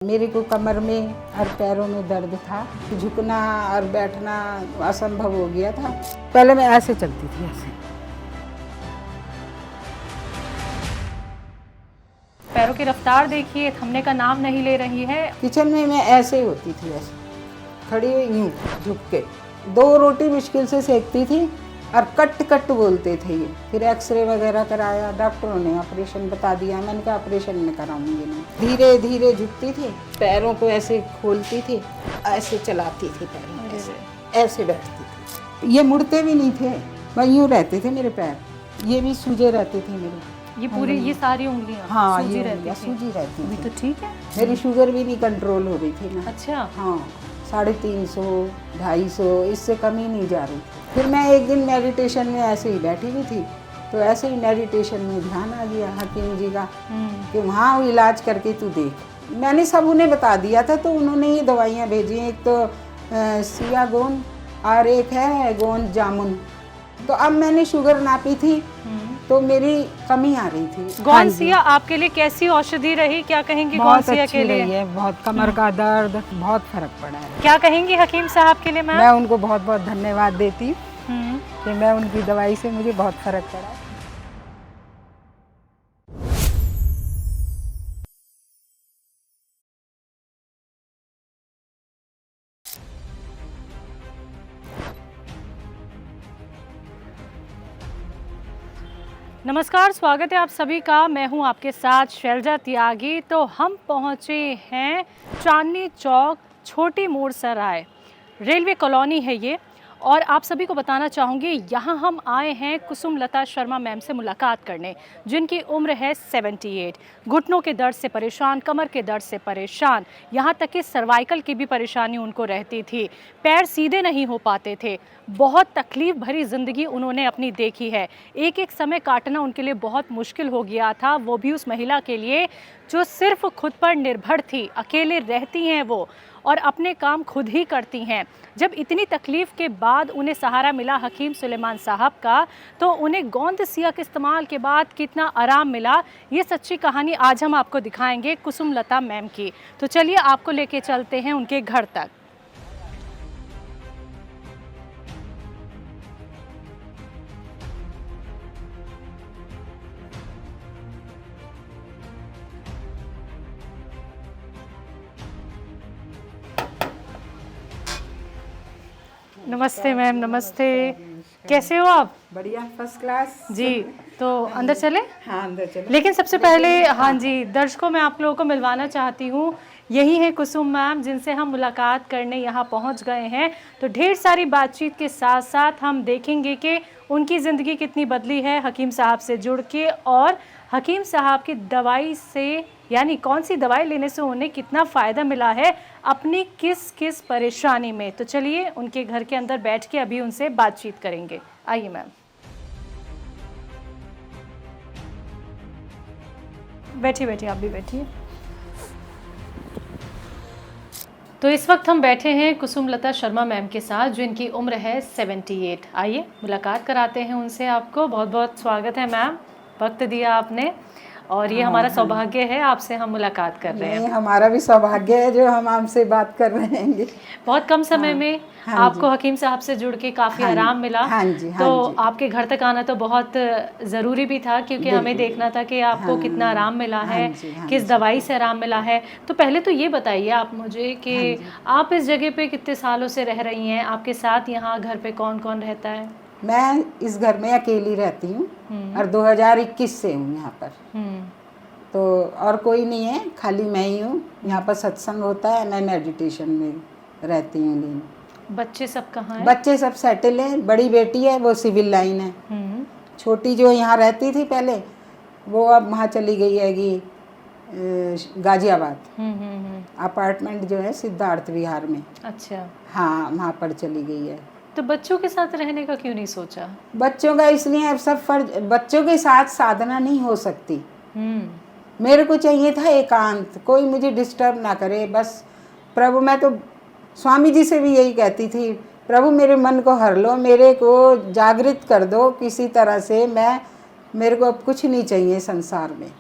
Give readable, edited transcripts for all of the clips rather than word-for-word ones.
मेरे को कमर में और पैरों में दर्द था, झुकना और बैठना असंभव हो गया था। पहले मैं ऐसे चलती थी, ऐसे। पैरों की रफ्तार देखिए, थमने का नाम नहीं ले रही है। किचन में मैं ऐसे होती थी, ऐसे खड़ी हुई यूँ झुक के 2 रोटी मुश्किल से सेकती थी और कट कट बोलते थे ये। फिर एक्सरे वगैरह कराया, डॉक्टरों ने ऑपरेशन बता दिया। मैंने कहा ऑपरेशन में कराऊंगी नहीं। धीरे धीरे झुकती थी, पैरों को ऐसे खोलती थी, ऐसे चलाती थी पैरों, ऐसे बैठती थी। ये मुड़ते भी नहीं थे, वह यूँ रहते थे मेरे पैर। ये भी सूजे रहते थे मेरे। ये पूरी ये सारी उंगलियां हाँ, सूजी ये रहती थी। सूजी रहती अभी थी। तो ठीक है। मेरी शुगर भी नहीं कंट्रोल हो रही थी ना। अच्छा। हाँ, 350, 250 इससे कम ही नहीं जा रही थी। फिर मैं एक दिन मेडिटेशन में ऐसे ही बैठी हुई थी, तो ऐसे ही मेडिटेशन में ध्यान आ गया हकीम जी का कि वहाँ इलाज करके तू देख। मैंने सब उन्हें बता दिया था, तो उन्होंने ये दवाइयाँ भेजी। एक तो सियागोन और एक है गोंद जामुन। तो अब मैंने शुगर नापी थी तो मेरी कमी आ रही थी। गौनसिया आपके लिए कैसी औषधि रही, क्या कहेंगी बहुत गौनसिया अच्छी के लिए? रही है, बहुत कमर का दर्द, बहुत फर्क पड़ा है। क्या कहेंगी हकीम साहब के लिए मैम? मैं उनको बहुत बहुत धन्यवाद देती हम्म। कि मैं उनकी दवाई से मुझे बहुत फर्क पड़ा। नमस्कार, स्वागत है आप सभी का। मैं हूं आपके साथ शैलजा त्यागी। तो हम पहुंचे हैं चांदनी चौक, छोटी मोड़ सराय, रेलवे कॉलोनी है ये। और आप सभी को बताना चाहूँगी, यहाँ हम आए हैं कुसुमलता शर्मा मैम से मुलाकात करने, जिनकी उम्र है 78। घुटनों के दर्द से परेशान, कमर के दर्द से परेशान, यहाँ तक कि सर्वाइकल की भी परेशानी उनको रहती थी। पैर सीधे नहीं हो पाते थे। बहुत तकलीफ भरी ज़िंदगी उन्होंने अपनी देखी है। एक एक समय काटना उनके लिए बहुत मुश्किल हो गया था, वो भी उस महिला के लिए जो सिर्फ खुद पर निर्भर थी। अकेले रहती हैं वो और अपने काम खुद ही करती हैं। जब इतनी तकलीफ़ के बाद उन्हें सहारा मिला हकीम सुलेमान साहब का, तो उन्हें गोंद सिया के इस्तेमाल के बाद कितना आराम मिला, ये सच्ची कहानी आज हम आपको दिखाएंगे कुसुमलता मैम की। तो चलिए आपको लेके चलते हैं उनके घर तक। नमस्ते मैम, नमस्ते। कैसे हो आप? बढ़िया, फर्स्ट क्लास जी। तो अंदर चले? हाँ, अंदर चलो। लेकिन सबसे पहले हाँ जी, दर्शकों मैं आप लोगों को मिलवाना चाहती हूँ। यही है कुसुम मैम, जिनसे हम मुलाकात करने यहाँ पहुँच गए हैं। तो ढेर सारी बातचीत के साथ साथ हम देखेंगे कि उनकी ज़िंदगी कितनी बदली है हकीम साहब से जुड़ के, और हकीम साहब की दवाई से, यानी कौन सी दवाई लेने से उन्हें कितना फ़ायदा मिला है अपनी किस किस परेशानी में। तो चलिए उनके घर के अंदर बैठ के अभी उनसे बातचीत करेंगे। आइए मैम, बैठिए बैठिए, आप भी बैठिए। तो इस वक्त हम बैठे हैं कुसुमलता शर्मा मैम के साथ, जो इनकी उम्र है 78। आइए मुलाकात कराते हैं उनसे। आपको बहुत बहुत स्वागत है मैम, वक्त दिया आपने, और ये हमारा सौभाग्य है आपसे हम मुलाकात कर रहे हैं। हमारा भी सौभाग्य है जो हम आपसे बात कर रहे हैं। बहुत कम समय में आपको हकीम साहब से जुड़ के काफ़ी आराम मिला। हाँ जी, हाँ तो जी। आपके घर तक आना तो बहुत ज़रूरी भी था, क्योंकि हमें देखना था कि आपको कितना आराम मिला है, किस दवाई से आराम मिला है। तो पहले तो ये बताइए आप मुझे कि आप इस जगह पे कितने सालों से रह रही हैं, आपके साथ यहाँ घर पे कौन कौन रहता है? मैं इस घर में अकेली रहती हूँ और 2021 से हूँ यहाँ पर। तो और कोई नहीं है, खाली मैं ही हूँ। यहाँ पर सत्संग होता है, मैं मेडिटेशन में रहती हूँ लीन। बच्चे सब कहाँ हैं? बच्चे सब सेटल हैं। बड़ी बेटी है, वो सिविल लाइन है। छोटी जो यहाँ रहती थी पहले, वो अब वहाँ चली गई हैगी गाजियाबाद। अपार्टमेंट जो है सिद्धार्थ विहार में। अच्छा। हाँ, वहाँ पर चली गई है। तो बच्चों के साथ रहने का क्यों नहीं सोचा? बच्चों का इसलिए अब सब फर्ज, बच्चों के साथ साधना नहीं हो सकती। मेरे को चाहिए था एकांत, कोई मुझे डिस्टर्ब ना करे। बस प्रभु, मैं तो स्वामी जी से भी यही कहती थी, प्रभु मेरे मन को हर लो, मेरे को जागृत कर दो किसी तरह से। मेरे को अब कुछ नहीं चाहिए संसार में।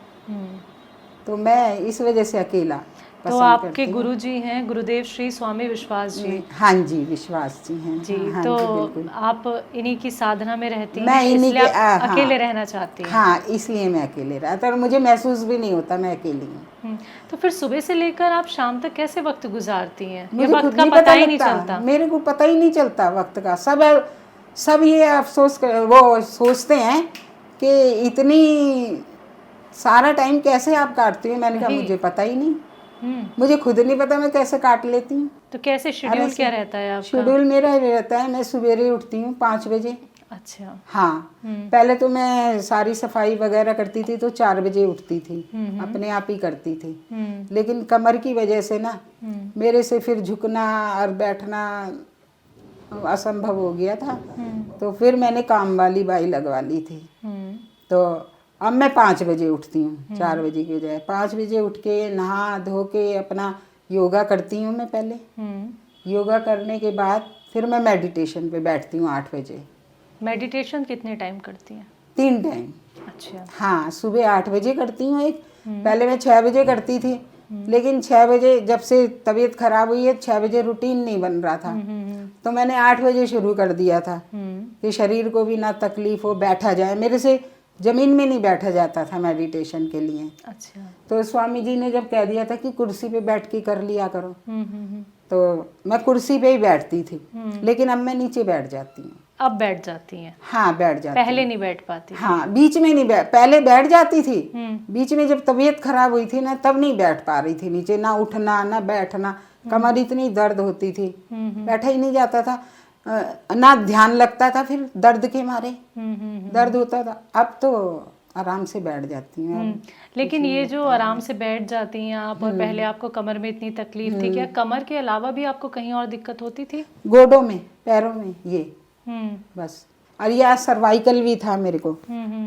तो मैं इस वजह से अकेला। तो पसंद आपके करती हूँ। गुरु जी हैं गुरुदेव श्री स्वामी विश्वास जी। हाँ जी, विश्वास जी हैं। जी, हाँ तो जी, बिल्कुल। आप इन्हीं की साधना में रहती मैं हैं, इन्हीं इसलिए के आप हाँ, अकेले रहना चाहती हैं। हाँ, इसलिए मैं अकेले रहता और मुझे महसूस भी नहीं होता मैं अकेली हूँ। तो फिर सुबह से लेकर आप शाम तक कैसे वक्त गुजारती हैं? या मुझे वक्त खुद का नहीं पता पता ही नहीं लगता, चलता? मेरे को पता ही नहीं चलता वक्त का। सब ये अफसोस वो सोचते हैं कि इतनी सारा टाइम कैसे आप काटती हो। मैंने कहा वही। मुझे पता ही नहीं, हम्म मुझे खुद नहीं पता मैं कैसे काट लेती हूँ। तो कैसे शेड्यूल क्या रहता है आपका? शेड्यूल मेरा ये रहता है, मैं सवेरे उठती हूँ 5 बजे। अच्छा। हाँ, पहले तो मैं सारी सफाई वगैरह करती थी तो 4 बजे उठती थी, अपने आप ही करती थी। लेकिन कमर की वजह से ना मेरे से फिर झुकना और बैठना असंभव हो गया था। तो फिर मैंने काम वाली बाई लगवा ली थी। तो अब मैं 5 बजे उठती हूँ, 4 बजे की बजाय। 5 बजे उठ के नहा धो के अपना योगा करती हूँ मैं पहले। योगा करने के बाद फिर मैं मेडिटेशन पे बैठती हूँ 8 बजे। मेडिटेशन कितने टाइम करती हैं? 3 टाइम। अच्छा। हाँ, सुबह 8 बजे करती हूँ एक। पहले मैं 6 बजे करती थी, लेकिन 6 बजे जब से तबीयत खराब हुई है 6 बजे रूटीन नहीं बन रहा था। तो मैंने 8 बजे शुरू कर दिया था कि शरीर को भी ना तकलीफ हो, बैठा जाए। मेरे से जमीन में नहीं बैठा जाता था मेडिटेशन के लिए। अच्छा। तो स्वामी जी ने जब कह दिया था कि कुर्सी पे बैठ के कर लिया करो, तो मैं कुर्सी पे ही बैठती थी। लेकिन अब मैं नीचे बैठ जाती हूँ। अब बैठ जाती हैं? हाँ, बैठ जाती पहले हूँ। नहीं बैठ पाती? हाँ, बीच में नहीं पहले बैठ जाती थी। बीच में जब तबीयत खराब हुई थी ना तब नहीं बैठ पा रही थी नीचे, ना उठना ना बैठना। कमर इतनी दर्द होती थी, बैठा ही नहीं जाता था, ना ध्यान लगता था फिर दर्द के मारे। दर्द होता था। अब तो आराम से बैठ जाती हूँ। लेकिन ये जो आराम से बैठ जाती हैं आप, और पहले आपको कमर में इतनी तकलीफ थी, क्या कमर के अलावा भी आपको कहीं और दिक्कत होती थी? गोडों में, पैरों में, ये बस। और यह सर्वाइकल भी था मेरे को।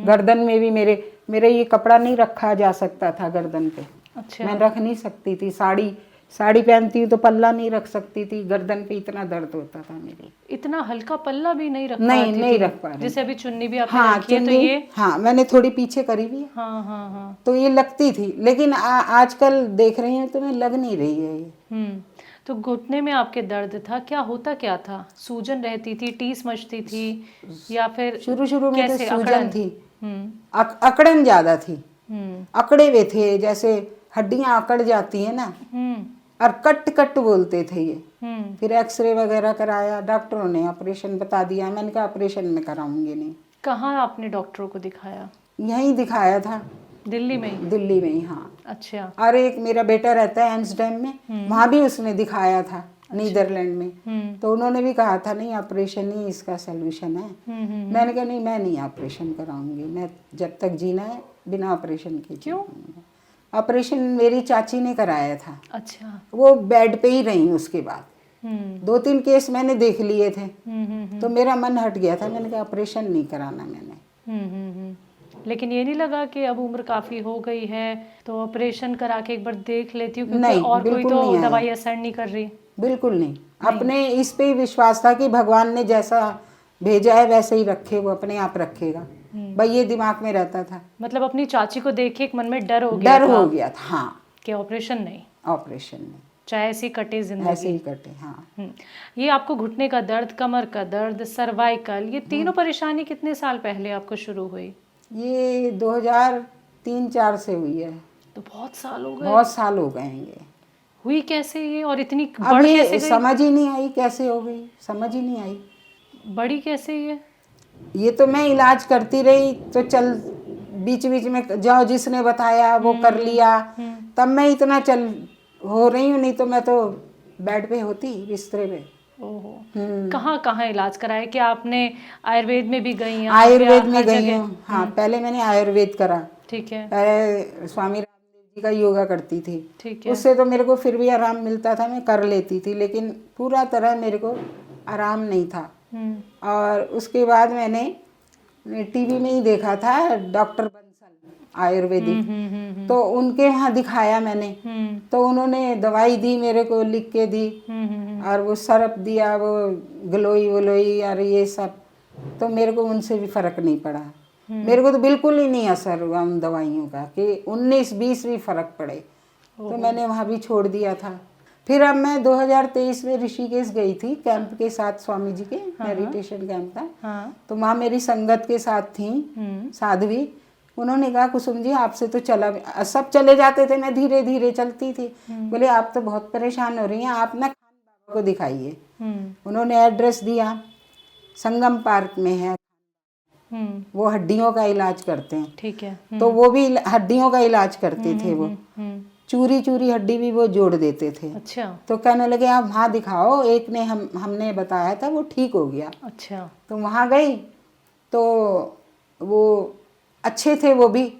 गर्दन में भी मेरे ये कपड़ा नहीं रखा जा सकता था गर्दन पे। अच्छा। मैं रख नहीं सकती थी। साड़ी पहनती हूँ तो पल्ला नहीं रख सकती थी, गर्दन पे इतना दर्द होता था मेरे। इतना हल्का पल्ला भी नहीं रख नहीं, पाती नहीं थी? रख पा रही। जैसे अभी चुन्नी भी आपने हाँ, रखी है तो चुन्नी, ये हाँ मैंने थोड़ी पीछे करी भी है। हाँ हाँ हाँ। तो ये लगती थी, लेकिन आजकल देख रही हूँ तो मैं लग नहीं रही है ये। तो घुटने में आपके दर्द था, क्या होता क्या था? सूजन रहती थी, टीस मचती थी, या फिर शुरू में तो कैसे? सूजन थी, अकड़न ज्यादा थी। अकड़े हुए थे, जैसे हड्डियां अकड़ जाती है ना, और कट कट बोलते थे ये। फिर एक्सरे वगैरह कराया, डॉक्टरों ने ऑपरेशन बता दिया। मैंने कहा ऑपरेशन में कराऊंगी नहीं। कहाँ आपने डॉक्टरों को दिखाया? यहीं दिखाया था, दिल्ली में ही? दिल्ली में ही। हाँ। अच्छा। और एक मेरा बेटा रहता है एम्स्टर्डम में, वहाँ भी उसने दिखाया था, नीदरलैंड में। तो उन्होंने भी कहा था नहीं ऑपरेशन ही इसका सलूशन है। मैंने कहा नहीं, मैं नहीं ऑपरेशन कराऊंगी, मैं जब तक जीना है बिना ऑपरेशन के। क्यों? ऑपरेशन मेरी चाची ने कराया था। अच्छा। वो बेड पे ही रही उसके बाद। 2-3 केस मैंने देख लिए थे, तो मेरा मन हट गया था। मैंने कहा ऑपरेशन नहीं कराना मैंने। लेकिन ये नहीं लगा कि अब उम्र काफी हो गई है तो ऑपरेशन करा के एक बार देख लेती हूँ, क्योंकि नहीं, और कोई बिल्कुल तो नहीं आया। दवाई असर नहीं कर रही? बिल्कुल नहीं। अपने इस पे ही विश्वास था कि भगवान ने जैसा भेजा है वैसे ही रखे, वो अपने आप रखेगा। भाई ये दिमाग में रहता था। मतलब अपनी चाची को देख के एक मन में डर हो गया डर था हो गया था, हाँ, कि ऑपरेशन नहीं, ऑपरेशन नहीं, चाहे ऐसी कटे ऐसे जिंदगी। ही कटे। हाँ। ये आपको घुटने का दर्द, कमर का दर्द, सर्वाइकल, ये तीनों परेशानी कितने साल पहले आपको शुरू हुई? ये 2003-4 से हुई है। तो बहुत साल हो गए। बहुत साल हो गएंगे। हुई कैसे ये, और इतनी अब बढ़ ये कैसे गई? समझ ही नहीं आई कैसे हो गई, समझ ही नहीं आई। बड़ी कैसे ये तो मैं इलाज करती रही, तो चल बीच बीच में जाओ, जिसने बताया वो कर लिया, तब मैं इतना चल हो रही हूँ। नहीं तो मैं तो बेड पे होती, बिस्तरे पे। ओहो। कहाँ कहाँ इलाज कराया? क्या आपने आयुर्वेद में भी गई हैं? आयुर्वेद या में हर गई जगह? हूँ। हाँ, पहले मैंने आयुर्वेद करा। ठीक है। पहले स्वामी रामदेव जी का योगा करती थी। ठीक है। उससे तो मेरे को फिर भी आराम मिलता था, मैं कर लेती थी, लेकिन पूरा तरह मेरे को आराम नहीं था। और उसके बाद मैंने टीवी में ही देखा था डॉक्टर बंसल आयुर्वेदिक, तो उनके यहाँ दिखाया मैंने। तो उन्होंने दवाई दी मेरे को, लिख के दी, और वो सरप दिया, वो ग्लोई वलोई और ये सब। तो मेरे को उनसे भी फर्क नहीं पड़ा। मेरे को तो बिल्कुल ही नहीं असर हुआ उन दवाइयों का कि 19-20 भी फर्क पड़े। तो मैंने वहाँ भी छोड़ दिया था। फिर अब मैं 2023 में ऋषिकेश गई थी कैंप के साथ, स्वामी जी के मेडिटेशन कैंप था। हाँ। तो वहाँ मेरी संगत के साथ थी साध्वी। उन्होंने कहा कुसुम जी आपसे तो चला, सब चले जाते थे, मैं धीरे धीरे चलती थी। बोले आप तो बहुत परेशान हो रही हैं, आप ना खान बाबा को दिखाइए। उन्होंने एड्रेस दिया, संगम पार्क में है, वो हड्डियों का इलाज करते हैं। ठीक है। तो वो भी हड्डियों का इलाज करते थे। वो चूरी चूरी हड्डी भी वो जोड़ देते थे। अच्छा। तो कहने लगे आप वहाँ दिखाओ, एक ने हमने बताया था, वो ठीक हो गया। अच्छा। तो वहाँ गई तो वो अच्छे थे, वो भी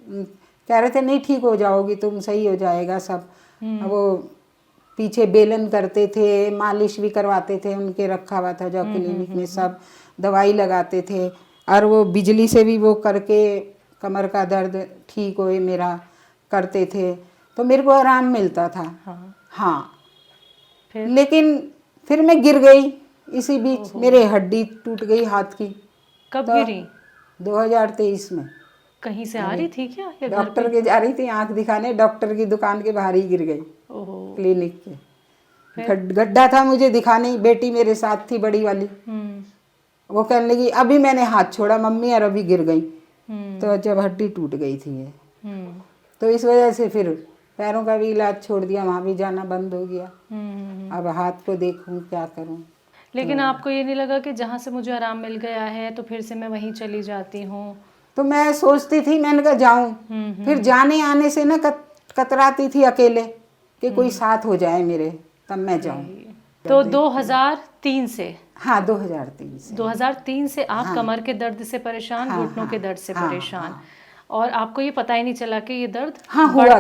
कह रहे थे नहीं ठीक हो जाओगी तुम, सही हो जाएगा सब। वो पीछे बेलन करते थे, मालिश भी करवाते थे, उनके रखा हुआ था जो क्लिनिक में, सब दवाई लगाते थे। और वो बिजली से भी वो करके कमर का दर्द ठीक होए मेरा करते थे, तो मेरे को आराम मिलता था। हाँ। फिर? लेकिन फिर मैं गिर गई इसी बीच, मेरे हड्डी टूट गई हाथ की। कब तो गिरी? 2023 में। कहीं से आ रही थी क्या या घर डॉक्टर के जा रही थी आंख दिखाने, डॉक्टर की दुकान के बाहर ही गिर गई, ओहो। क्लिनिक के। गड्ढा था मुझे दिखाने, बेटी मेरे साथ थी बड़ी वाली। वो कहने लगी अभी मैंने हाथ छोड़ा मम्मी और अभी गिर गई। तो जब हड्डी टूट गई थी ये, तो इस वजह से फिर पैरों का भी इलाज छोड़ दिया, वहाँ भी जाना बंद हो गया। अब हाथ को देखूं क्या करूं। लेकिन आपको ये नहीं लगा कि जहाँ से मुझे आराम मिल गया है तो फिर से मैं वहीं चली जाती हूँ? तो मैं सोचती थी, मैंने कहा जाऊं, फिर जाने आने से ना कतराती थी अकेले कि कोई साथ हो जाए मेरे, तब मैं जाऊं। तो 2003 से? हाँ 2003 से। 2003 से आप कमर के दर्द से परेशान, घुटनों के दर्द से परेशान, और आपको ये पता ही नहीं चला कि ये दर्द बढ़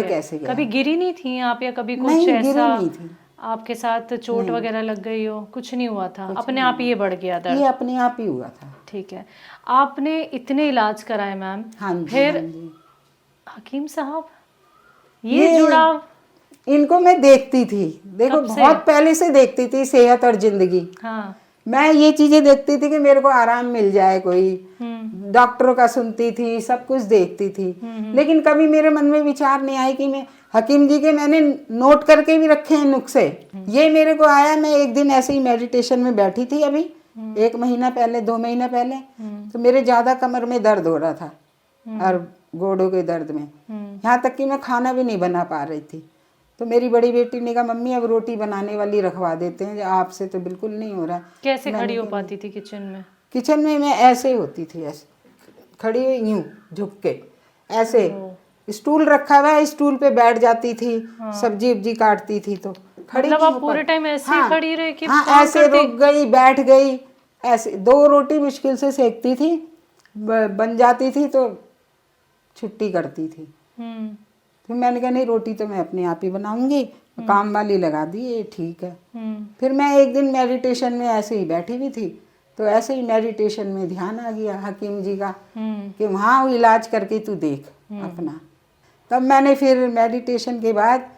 कैसे गया? कभी गिरी नहीं थी आप, या कभी कुछ ऐसा आपके साथ चोट वगैरह लग गई हो? कुछ नहीं हुआ था, अपने आप ये बढ़ गया दर्द? ये अपने आप ही हुआ था। ठीक है। आपने इतने इलाज कराए मैम, फिर हकीम साहब ये जुड़ाव? इनको मैं देखती थी, देखो बहुत पहले से देखती थी, सेहत और जिंदगी। हाँ। मैं ये चीजें देखती थी कि मेरे को आराम मिल जाए, कोई डॉक्टरों का सुनती थी, सब कुछ देखती थी। लेकिन कभी मेरे मन में विचार नहीं आया कि मैं हकीम जी के, मैंने नोट करके भी रखे हैं नुस्खे। ये मेरे को आया, मैं एक दिन ऐसे ही मेडिटेशन में बैठी थी अभी 1 महीना पहले, 2 महीना पहले, तो मेरे ज्यादा कमर में दर्द हो रहा था और गोडों के दर्द में, यहाँ तक कि मैं खाना भी नहीं बना पा रही थी। तो मेरी बड़ी बेटी ने कहा मम्मी अब रोटी बनाने वाली रखवा देते हैं, आपसे तो बिल्कुल नहीं हो रहा। कैसे खड़ी हो पाती थी किचन में? किचन में मैं ऐसे होती थी, ऐसे खड़ी हुई, यूं झुक के ऐसे, स्टूल रखा हुआ है, स्टूल पे बैठ जाती थी। सब्जी उब्जी काटती थी तो खड़ी। मतलब आप पूरे टाइम ऐसे ही खड़ी रही कि? हाँ ऐसे रुक गई, बैठ गई, ऐसे 2 रोटी मुश्किल से सेकती थी, बन जाती थी तो छुट्टी करती थी। फिर मैंने कहा नहीं रोटी तो मैं अपने आप ही बनाऊंगी, काम वाली लगा दी, ये ठीक है। फिर मैं एक दिन मेडिटेशन में ऐसे ही बैठी हुई थी, तो ऐसे ही मेडिटेशन में ध्यान आ गया हकीम जी का कि वहाँ इलाज करके तू देख अपना। तब मैंने फिर मेडिटेशन के बाद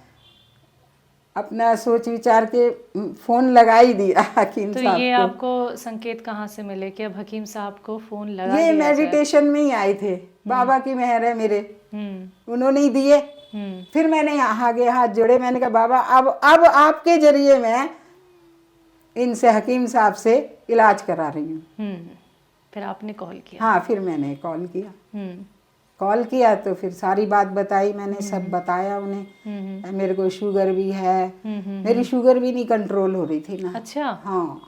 अपना सोच विचार के फोन लगा ही दिया हकीम तो साहब ये को। आपको संकेत कहाँ से मिले कि अब हकीम साहब को फोन लगा ये दिया मेडिटेशन में ही आए थे, बाबा की मेहर है मेरे, उन्होंने ही दिए। फिर मैंने आगे हाथ जोड़े, मैंने कहा बाबा अब आपके जरिए मैं इनसे, हकीम साहब से इलाज करा रही हूँ। फिर आपने कॉल किया? हाँ फिर मैंने कॉल किया तो फिर सारी बात बताई मैंने, सब बताया उन्हें। मेरे को शुगर भी है, मेरी शुगर भी नहीं कंट्रोल हो रही थी ना। अच्छा। हाँ।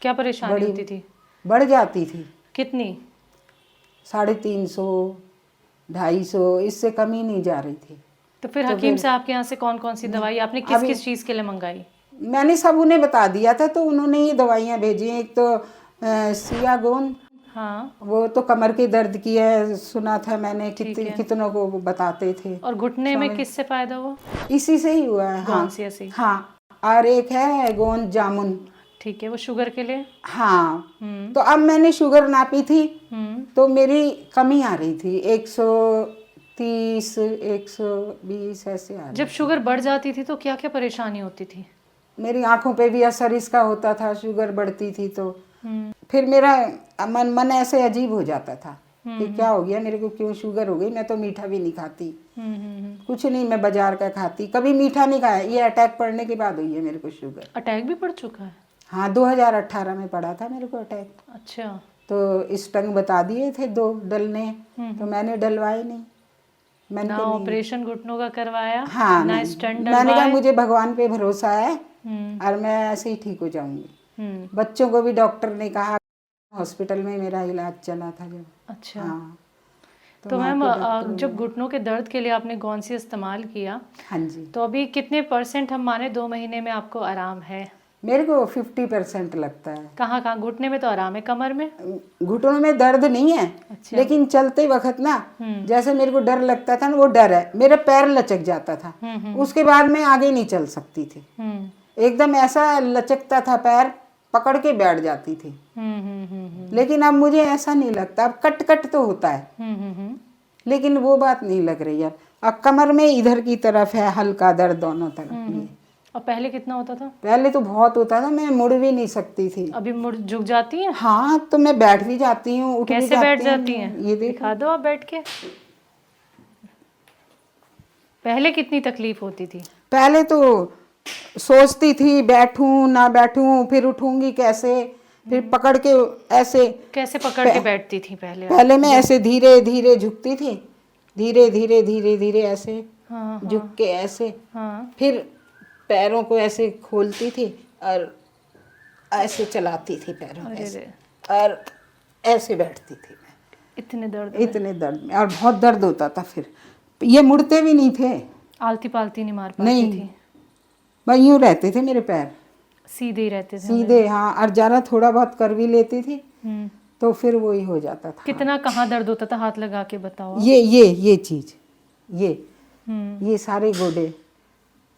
क्या परेशानी होती थी? बढ़ जाती थी। कितनी? 350, 250, इससे कम ही नहीं जा रही थी। तो फिर हकीम साहब के यहाँ से कौन कौन सी दवाई आपने किस किस चीज़ के लिए मंगाई? मैंने सब उन्हें बता दिया था, तो उन्होंने ये दवाइयाँ भेजी। एक तो सियागोन, हाँ, वो तो कमर के दर्द की है, सुना था मैंने, कितनों को वो बताते थे। और घुटने में किससे फायदा हुआ? इसी से ही हुआ है। हाँ से? हाँ। और एक है गोंद जामुन। ठीक है, वो शुगर के लिए? हाँ। तो अब मैंने शुगर नापी थी तो मेरी कमी आ रही थी, 130, 120 ऐसे आ रही। जब शुगर बढ़ जाती थी तो क्या क्या परेशानी होती थी? मेरी आंखों पे भी असर इसका होता था, शुगर बढ़ती थी तो फिर मेरा मन ऐसे अजीब हो जाता था कि क्या हो गया मेरे को, क्यों शुगर हो गई, मैं तो मीठा भी नहीं खाती। कुछ नहीं, मैं बाजार का खाती, कभी मीठा नहीं खाया। ये अटैक पड़ने के बाद हुई है मेरे को शुगर। अटैक भी पड़ चुका है? हाँ, 2018 में पड़ा था मेरे को अटैक। अच्छा। तो स्टंग बता दिए थे 2 डलने, तो मैंने डलवाए नहीं। मैंने ना कहा नहीं। ऑपरेशन घुटनों का करवाया, हाँ, ना नहीं। स्टंट मैंने कहा डलवाए। मुझे भगवान पे भरोसा है हम्म, और मैं ऐसे ही ठीक हो जाऊंगी। हम्म, बच्चों को भी डॉक्टर ने कहा, हॉस्पिटल में मेरा इलाज चला था जब। अच्छा। हाँ, तो वहाँ मैम के डॉक्टरों जब ने- घुटनों के दर्द के लिए आपने गौनसी इस्तेमाल किया, हाँ जी, तो अभी कितने % हम माने 2 महीने में आपको आराम है? मेरे को 50% लगता है। कहाँ कहाँ? घुटने में तो आराम है, कमर में? घुटनों में दर्द नहीं है, अच्छा। लेकिन चलते वक्त ना जैसे मेरे को डर लगता था ना, वो डर है। मेरा पैर लचक जाता था, उसके बाद मैं आगे नहीं चल सकती थी। एकदम ऐसा लचकता था पैर, पकड़ के बैठ जाती थी। लेकिन अब मुझे ऐसा नहीं लगता। अब कट कट तो होता है, लेकिन वो बात नहीं लग रही है। अब कमर में इधर की तरफ है हल्का दर्द, दोनों तरफ ये। और पहले कितना होता था? पहले तो बहुत होता था, मैं मुड़ भी नहीं सकती थी। अभी मुड़ झुक जाती हैं? हाँ, तो मैं बैठ भी जाती हूँ, उठ भी कैसे बैठ जाती हूँ। जाती हैं? ये देखो। दिखा दो आप बैठ के। पहले कितनी तकलीफ होती थी? पहले तो सोचती थी बैठूं ना बैठूं, फिर उठूंगी कैसे, फिर पकड़ के ऐसे। कैसे पकड़ के बैठती थी पहले? पहले मैं ऐसे धीरे धीरे झुकती थी, धीरे धीरे धीरे धीरे ऐसे हाँ, झुक के ऐसे, हाँ। फिर पैरों को ऐसे खोलती थी और ऐसे चलाती थी पैरों अरे ऐसे, रे। और ऐसे बैठती थी मैं। इतने दर्द में? इतने दर्द में, और बहुत दर्द होता था। फिर ये मुड़ते भी नहीं थे, आलती पालती नहीं मार पाती नहीं, थी? बस यूं रहते थे मेरे पैर, सीधे ही रहते थे? सीधे। हाँ, और ज़रा थोड़ा बहुत कर भी लेती थी हम्म। तो फिर वही हो जाता था। कितना कहाँ दर्द होता था? हाथ लगा के बताओ। ये चीज़, हम्म। ये सारे गोडे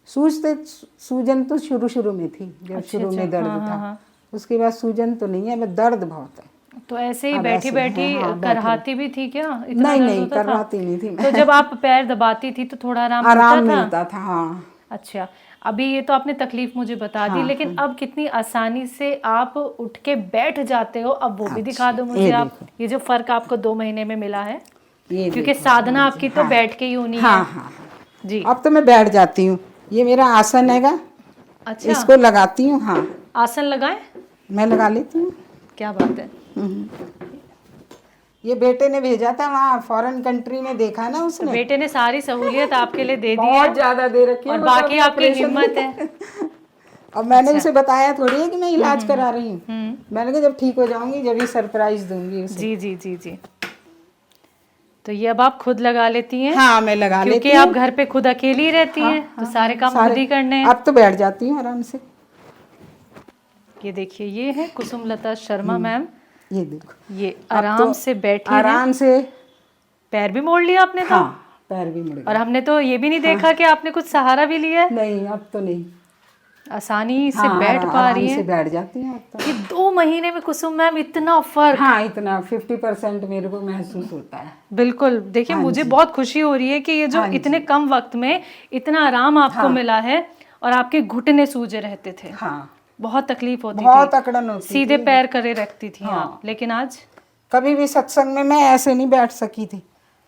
सूजते। सूजन तो शुरू में थी, जब शुरू में दर्द हाँ, था। हाँ। उसके बाद सूजन तो नहीं है, बस दर्द बहुत है। तो ऐसे ही अब बैठी ऐसे बैठी हैं, हाँ, करहाती भी थी क्या? इतना नहीं दर्द नहीं, होता था? करवाती नहीं थी मैं। तो जब आप पैर दबाती थी तो थोड़ा आराम आराम मिलता था? मिलता था, हाँ। अच्छा। अभी ये तो आपने तकलीफ मुझे बता दी, हाँ, लेकिन अब कितनी आसानी से आप उठ के बैठ जाते हो, अब वो भी दिखा दो मुझे ये आप। देखो। ये जो फर्क आपको 2 महीने में मिला है, ये क्योंकि देखो, साधना हाँ आपकी जी, तो हाँ। बैठ के ही होनी हाँ, है। हाँ, जी। अब तो मैं बैठ जाती हूँ। ये मेरा आसन हैगा, अच्छा, इसको लगाती हूँ। हाँ, आसन लगाएं? मैं लगा लेती हूँ। क्या बात है। ये बेटे ने भेजा था, वहाँ फॉरेन कंट्री में देखा ना तो उसने। बेटे ने सारी सहूलियत आपके लिए दे दी बहुत है, ज्यादा दे रखी है, और वो बाकी तो आपकी ऑपरेशन हिम्मत में- है। अब मैंने अच्छा। उसे बताया थोड़ी है कि मैं इलाज करा रही हूँ। मैंने कहा जब ठीक हो जाऊंगी जब ही सरप्राइज दूंगी उसे। जी जी जी जी। तो ये अब आप खुद लगा लेती हैं? हाँ, मैं लगा लेती क्योंकि हूँ। आप घर पे खुद अकेली रहती हाँ, हैं, तो हाँ, सारे काम सारे- खुद ही करने हैं। अब तो बैठ जाती हूँ आराम से। ये देखिए, ये है कुसुमलता शर्मा मैम। ये देखो, ये अब आराम तो से बैठी हैं। आराम से। पैर भी मोड़ लिया आपने तो? हाँ, पैर भी मुड़ और गए। हमने तो ये भी नहीं देखा कि आपने कुछ सहारा भी लिया है। नहीं, अब तो नहीं। आसानी से हाँ, बैठ पा आराम रही से हैं। बैठ जाती हूँ अब तो। ये 2 महीने में कुसुम मैम इतना फर्क? हाँ, इतना 50% मेरे को महसूस होता है। बिल्कुल। देखिए, हाँ मुझे जी। बहुत खुशी हो रही है कि ये जो हाँ जी। इतने कम वक्त में इतना आराम आपको हाँ। मिला है। और आपके घुटने सूजे रहते थे, हाँ, बहुत तकलीफ होती बहुत थी, अकड़न होती सीधे थी। पैर करे रखती थी हाँ। आप, लेकिन आज कभी भी सत्संग में मैं ऐसे नहीं बैठ सकी थी।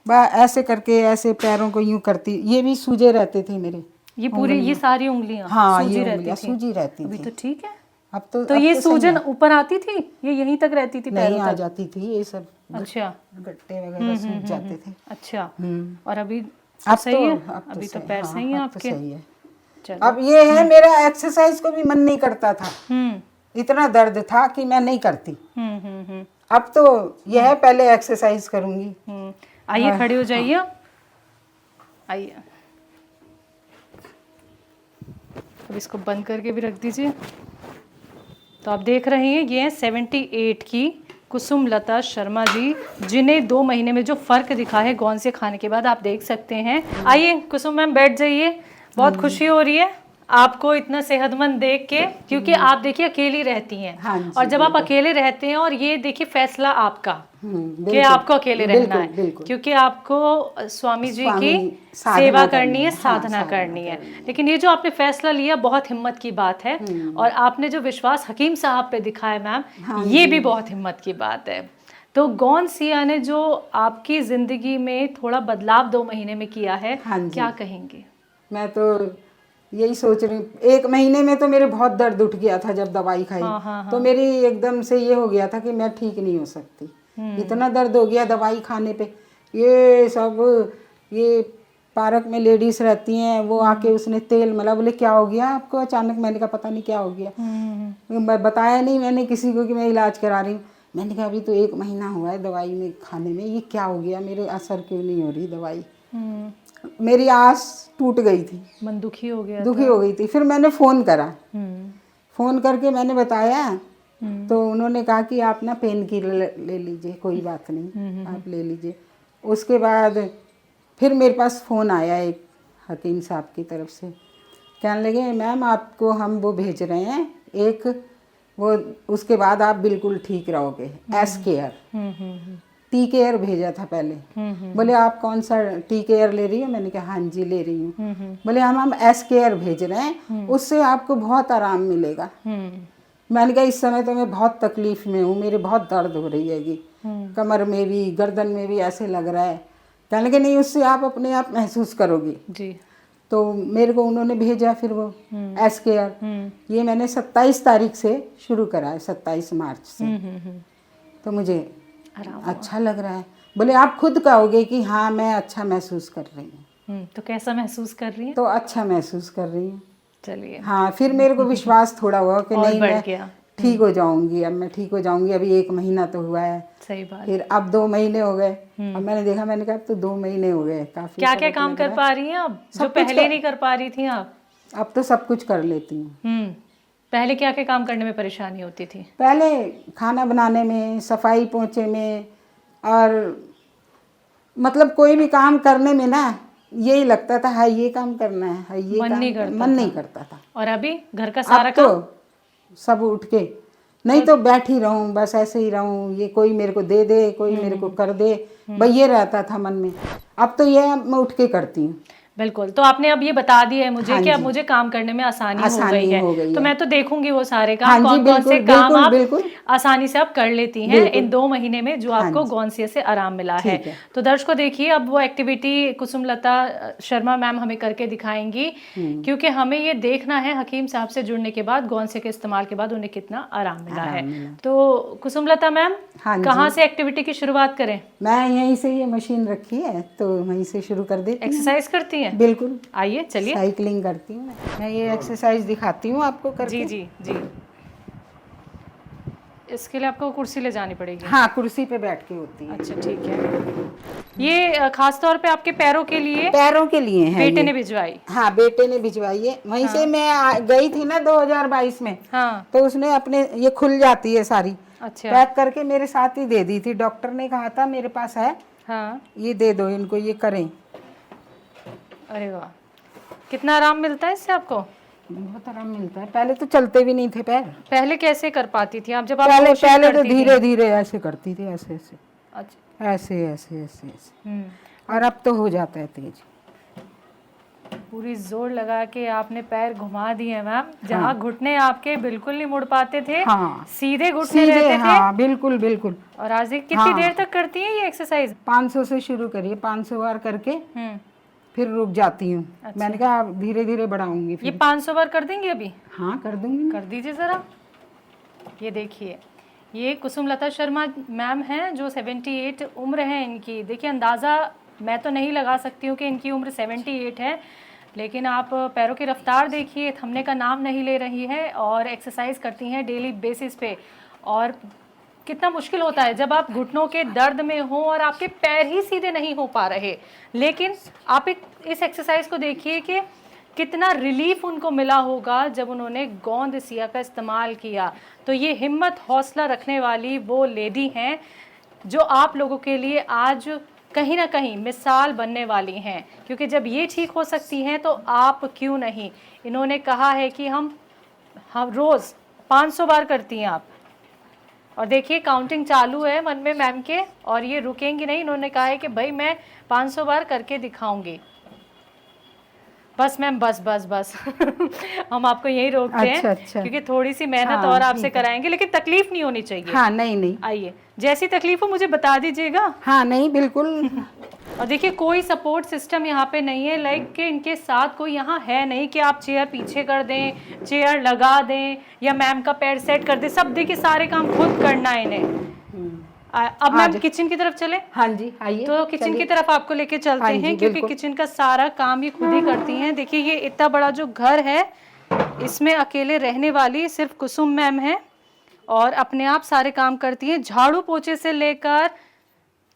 ऐसे करके ऐसे पैरों को यूं करती, ये भी सूजे रहते थे मेरे। ये पूरी, ये सारी उंगलियां हाँ, सूजी ये रहती उंगलियां थी? सूजी रहती अभी थी। तो ठीक है। अब तो तो अब ये तो सही सूजन है। ऊपर आती थी, ये यहीं तक रहती थी नहीं, पैरों आ तक? जाती थी ये सब। अच्छा, गट्टे वगैरह सूज जाते थे। अच्छा। हम्म। और अभी अब सही है? अब अभी तो सही- पैर हाँ, सही है अब तो आपके? सही है। चलो। अब ये है, मेरा एक्सरसाइज को भी मन नहीं करता था, हम्म इतना दर्द था कि मैं नहीं करती। हम्म। अब तो यह है, पहले एक्सरसाइज करूंगी। आइए, खड़े हो जाइए आप। आइए, अब इसको बंद करके भी रख दीजिए। तो आप देख रहे हैं, ये है 78 की कुसुमलता शर्मा जी, जिन्हें 2 महीने में जो फ़र्क दिखा है गौन से खाने के बाद, आप देख सकते हैं। आइए कुसुम मैम, बैठ जाइए। बहुत खुशी हो रही है आपको इतना सेहतमंद देख के, क्योंकि आप देखिए अकेली रहती हैं। हाँ जी, और जब आप अकेले रहते हैं, और ये देखिए फैसला आपका कि बिल्कुल, आपको अकेले रहना बिल्कुल, है, बिल्कुल। क्योंकि आपको स्वामी जी की साधना सेवा करनी करनी है, है, साधना हाँ, करनी है। लेकिन ये जो आपने फैसला लिया, बहुत हिम्मत की बात है। और आपने जो विश्वास हकीम साहब पे दिखाया मैम, ये भी बहुत हिम्मत की बात है। तो गौनसिया ने जो आपकी ज़िंदगी में थोड़ा बदलाव 2 महीने में किया है, हाँ जी। क्या कहेंगे? मैं तो यही सोच रही हूँ, 1 महीने में तो मेरे बहुत दर्द उठ गया था जब दवाई खाई। हाँ, तो मेरी एकदम से ये हो गया था कि मैं ठीक नहीं हो सकती, इतना दर्द हो गया दवाई खाने पे। ये सब ये पार्क में लेडीज रहती हैं, वो आके उसने तेल मला, बोले क्या हो गया आपको अचानक? मैंने कहा पता नहीं क्या हो गया। मैं बताया नहीं मैंने किसी को कि मैं इलाज करा रही हूँ। मैंने कहा अभी तो 1 महीना हुआ है दवाई में खाने में, ये क्या हो गया, मेरे असर क्यों नहीं हो रही दवाई? मेरी आस टूट गई थी, मन दुखी हो गया दुखी हो गई थी। फिर मैंने फ़ोन करा, हम्म, फ़ोन करके मैंने बताया, तो उन्होंने कहा कि आप ना पेन किलर ले लीजिए, कोई बात नहीं आप ले लीजिए। उसके बाद फिर मेरे पास फ़ोन आया एक हकीम साहब की तरफ से, कहने लगे मैम आपको हम वो भेज रहे हैं एक, वो उसके बाद आप बिल्कुल ठीक रहोगे, एस केयर, टी केयर भेजा था पहले। बोले आप कौन सा टी केयर ले रही हो? मैंने कहा हाँ जी ले रही हूँ। बोले हम एस केयर भेज रहे हैं, उससे आपको बहुत आराम मिलेगा। मैंने कहा इस समय तो मैं बहुत तकलीफ में हूँ, मेरी बहुत दर्द हो रही हैगी, कमर में भी गर्दन में भी ऐसे लग रहा है। कहने लगे नहीं उससे आप अपने आप महसूस करोगी जी। तो मेरे को उन्होंने भेजा फिर वो एस केयर। ये मैंने 27 तारीख से शुरू करा है, 27 मार्च से। तो मुझे अच्छा लग रहा है। बोले आप खुद कहोगे कि हाँ मैं अच्छा महसूस कर रही हूँ। तो कैसा महसूस कर रही हैं? तो अच्छा महसूस कर रही हूँ। चलिए, हाँ फिर मेरे को विश्वास थोड़ा हुआ कि और नहीं बढ़ मैं गया। ठीक हो जाऊंगी, अब मैं ठीक हो जाऊंगी। अभी 1 महीना तो हुआ है, सही बात। फिर अब 2 महीने हो गए। अब मैंने देखा, मैंने कहा अब तो 2 महीने हो गए, काफी क्या क्या फर्क काम लग कर रहा है। पा रही हैं अब जो सब कुछ पहले नहीं कर पा रही थी आप? अब तो सब कुछ कर लेती हूँ। पहले क्या क्या काम करने में परेशानी होती थी? पहले खाना बनाने में, सफाई पोंछे में, और मतलब कोई भी काम करने में ना यही लगता था हाय ये काम करना है, हाय ये मन काम नहीं करता मन नहीं करता था। और अभी घर का सारा अब तो काम? सब उठ के, नहीं तो बैठी रहूं बस ऐसे ही रहूं, ये कोई मेरे को दे दे, कोई मेरे को कर दे, भाई ये रहता था मन में। अब तो ये मैं उठ के करती हूँ। बिल्कुल। तो आपने अब ये बता दिया है मुझे हाँ कि अब जी। मुझे काम करने में आसानी हो आसानी गई है, हो गई तो है। मैं तो देखूंगी वो सारे काम, हाँ जी, कौन कौन से बिल्कुल, काम बिल्कुल, आप बिल्कुल। आसानी से आप कर लेती हैं बिल्कुल। इन 2 महीने में जो हाँ आपको जी। गौनसिया से आराम मिला है। ठीक है। तो दर्शकों देखिए, अब वो एक्टिविटी कुसुमलता शर्मा मैम हमें करके दिखाएंगी, क्योंकि हमें ये देखना है हकीम साहब से जुड़ने के बाद, गौनसिया के इस्तेमाल के बाद उन्हें कितना आराम मिला है। तो कुसुमलता मैम, हाँ जी। कहाँ से एक्टिविटी की शुरुआत करें? मैं यहीं से, ये मशीन रखी है तो वहीं से शुरू कर देती हूँ। एक्सरसाइज करती हैं? बिल्कुल। आइए चलिए। साइकिलिंग करती हूँ मैं ये एक्सरसाइज दिखाती हूँ आपको करके। जी जी जी। इसके लिए आपको कुर्सी ले जानी पड़ेगी? हाँ कुर्सी पे बैठ के होती है। अच्छा ठीक है। ये खास तौर पे आपके पैरों के लिए पैरों के लिए है बेटे ये। ने भिजवाई? हाँ बेटे ने भिजवाई है, वहीं से मैं गई थी ना 2022 में। हाँ। तो उसने अपने, ये खुल जाती है सारी, अच्छा। पैक करके मेरे साथ ही दे दी थी। डॉक्टर ने कहा था मेरे पास है, हाँ। ये दे दो इनको, ये करें। अरे वाह, कितना आराम मिलता है इससे आपको? बहुत आराम मिलता है। पहले तो चलते भी नहीं थे पैर। पहले कैसे कर पाती थी आप जब आप पहले कोशिश पहले तो करती थी? धीरे धीरे ऐसे करती थी, ऐसे ऐसे अच्छा। ऐसे ऐसे ऐसे ऐसे, और अब तो हो जाता है तेज। पूरी जोर लगा के आपने पैर घुमा दिए मैम। जहाँ घुटने आपके बिल्कुल नहीं मुड़ पाते थे, हाँ। सीधे घुटने सीधे, रहते थे। हाँ बिल्कुल बिल्कुल। और आज कितनी देर तक करती है ये एक्सरसाइज? 500 से शुरू करिए, 500 बार करके फिर रुक जाती हूँ। अच्छा। मैंने कहा धीरे धीरे बढ़ाऊंगी ये फिर। 500 बार कर देंगे अभी? हाँ कर दूंगी ना। कर दीजिए ज़रा। ये देखिए, ये कुसुमलता शर्मा मैम हैं जो 78 उम्र है इनकी। देखिए अंदाज़ा मैं तो नहीं लगा सकती हूँ कि इनकी उम्र 78 है, लेकिन आप पैरों की रफ्तार देखिए, थमने का नाम नहीं ले रही है और एक्सरसाइज करती हैं डेली बेसिस पे। और कितना मुश्किल होता है जब आप घुटनों के दर्द में हो और आपके पैर ही सीधे नहीं हो पा रहे, लेकिन आप इस एक्सरसाइज को देखिए कि कितना रिलीफ उनको मिला होगा जब उन्होंने गौनसिया का इस्तेमाल किया। तो ये हिम्मत हौसला रखने वाली वो लेडी हैं जो आप लोगों के लिए आज कहीं ना कहीं मिसाल बनने वाली हैं, क्योंकि जब ये ठीक हो सकती हैं तो आप क्यों नहीं। इन्होंने कहा है कि हम रोज़ 500 बार करती हैं आप, और देखिए काउंटिंग चालू है मन में मैम के, और ये रुकेंगी नहीं। इन्होंने कहा है कि भाई मैं 500 बार करके दिखाऊंगी। बस मैम, बस बस बस हम आपको यहीं रोकते हैं, अच्छा। क्योंकि थोड़ी सी मेहनत हाँ, और आपसे ठीक है। कराएंगे, लेकिन तकलीफ नहीं होनी चाहिए। हाँ, नहीं। आइए, जैसी तकलीफ हो मुझे बता दीजिएगा। हाँ, नहीं, बिल्कुल। और देखिए, कोई सपोर्ट सिस्टम यहाँ पे नहीं है, लाइक कि इनके साथ कोई यहाँ है नहीं कि आप चेयर पीछे कर दें, चेयर लगा दें, या मैम का पैर सेट कर दें। सब देखिए, सारे काम खुद करना है इन्हें। अब मैम किचन की तरफ चले। हाँ जी, आइए। तो किचन की तरफ आपको लेके चलते हाँ जी, हैं, क्योंकि बिल्कुल। किचन का सारा काम ये खुद ही करती हैं। देखिए, ये इतना बड़ा जो घर है, इसमें अकेले रहने वाली सिर्फ कुसुम मैम है, और अपने आप सारे काम करती हैं, झाड़ू पोछे से लेकर